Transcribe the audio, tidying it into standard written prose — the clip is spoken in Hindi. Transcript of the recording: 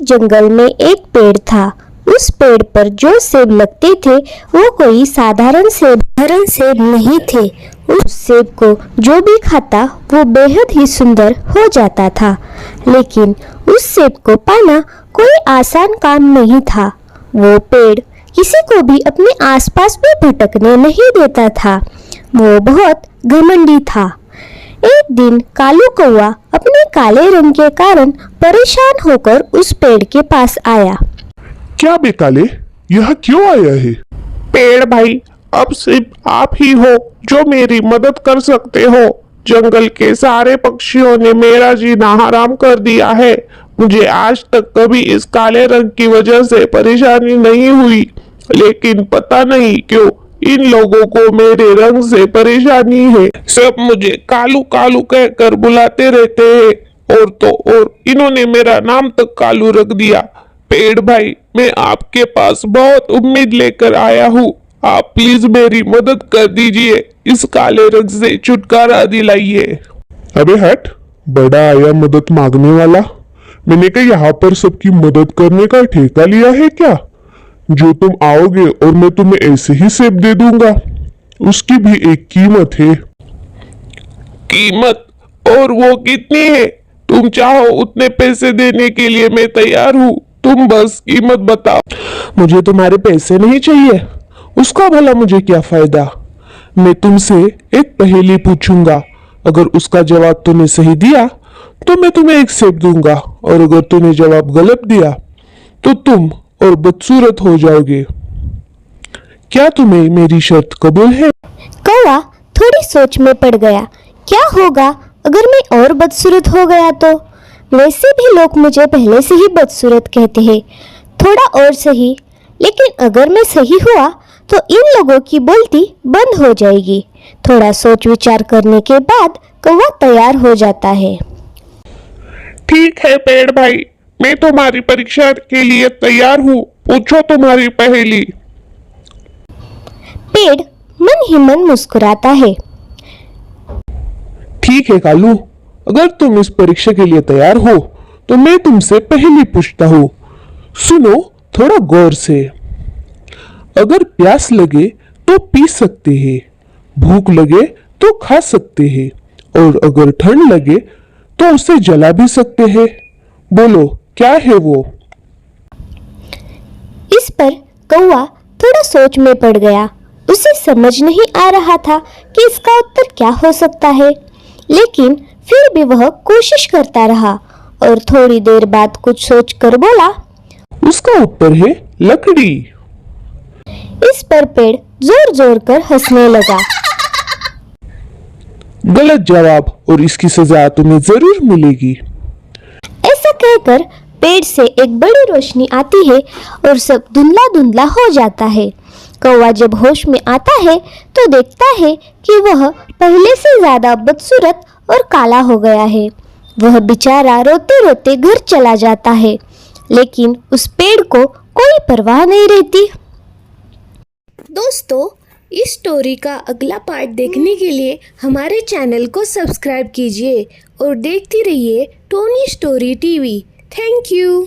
जंगल में एक पेड़ था। उस पेड़ पर जो सेब लगते थे वो कोई साधारण सेब नहीं थे। उस सेब को जो भी खाता वो बेहद ही सुंदर हो जाता था। लेकिन उस सेब को पाना कोई आसान काम नहीं था। वो पेड़ किसी को भी अपने आसपास भी भटकने नहीं देता था। वो बहुत घमंडी था। एक दिन कालू कौवा अपने काले रंग के कारण परेशान होकर उस पेड़ के पास आया। क्या बे काले, यह क्यों आया है? पेड़ भाई, अब सिर्फ आप ही हो जो मेरी मदद कर सकते हो। जंगल के सारे पक्षियों ने मेरा जीना हराम कर दिया है। मुझे आज तक कभी इस काले रंग की वजह से परेशानी नहीं हुई, लेकिन पता नहीं क्यों इन लोगों को मेरे रंग से परेशानी है। सब मुझे कालू कालू कहकर बुलाते रहते हैं और इन्होंने मेरा नाम तक कालू रख दिया। पेड़ भाई, मैं आपके पास बहुत उम्मीद लेकर आया हूँ। आप प्लीज मेरी मदद कर दीजिए, इस काले रंग से छुटकारा दिलाइए। अबे हट, बड़ा आया मदद मांगने वाला। मैंने क्या यहाँ पर सबकी मदद करने का ठेका लिया है क्या? जो तुम आओगे और मैं तुम्हें ऐसे ही सेब दे दूंगा, उसकी भी एक कीमत है। कीमत? और वो कितनी है? तुम चाहो उतने पैसे देने के लिए मैं तैयार हूँ, तुम बस कीमत बताओ। मुझे तुम्हारे पैसे नहीं चाहिए, उसका भला मुझे क्या फायदा। मैं तुमसे एक पहेली पूछूंगा, अगर उसका जवाब तूने सही दिया तो मैं तुम्हें एक सेब दूंगा, और अगर तूने जवाब गलत दिया तो तुम और बदसूरत हो जाओगे। क्या तुम्हें मेरी शर्त कबूल है? कौवा थोड़ी सोच में पड़ गया। क्या होगा अगर मैं और बदसूरत हो गया तो? वैसे भी लोग मुझे पहले से ही बदसूरत कहते हैं। थोड़ा और सही, लेकिन अगर मैं सही हुआ तो इन लोगों की बोलती बंद हो जाएगी। थोड़ा सोच विचार करने के बाद कौवा तैयार हो जाता है। ठीक है पेड़ भाई, मैं तुम्हारी परीक्षा के लिए तैयार हूँ। पूछो तुम्हारी पहेली। पेड़ मन ही मन मुस्कुराता है। ठीक है कालू, अगर तुम इस परीक्षा के लिए तैयार हो तो मैं तुमसे पहेली पूछता हूँ। सुनो थोड़ा गौर से। अगर प्यास लगे तो पी सकते हैं, भूख लगे तो खा सकते हैं, और अगर ठंड लगे तो उसे जला भी सकते हैं। बोलो क्या है वो? इस पर कौवा थोड़ा सोच में पड़ गया। उसे समझ नहीं आ रहा था कि इसका उत्तर क्या हो सकता है, लेकिन फिर भी वह कोशिश करता रहा और थोड़ी देर बाद कुछ सोचकर बोला, उसका उत्तर है लकड़ी। इस पर पेड़ जोर जोर कर हंसने लगा। गलत जवाब, और इसकी सजा तुम्हें जरूर मिलेगी। ऐसा कहकर पेड़ से एक बड़ी रोशनी आती है और सब धुंधला धुंधला हो जाता है। कौवा जब होश में आता है तो देखता है कि वह पहले से ज्यादा बदसूरत और काला हो गया है। वह बेचारा रोते रोते घर चला जाता है, लेकिन उस पेड़ को कोई परवाह नहीं रहती। दोस्तों, इस स्टोरी का अगला पार्ट देखने के लिए हमारे चैनल को सब्सक्राइब कीजिए और देखते रहिए Tony story TV. Thank you.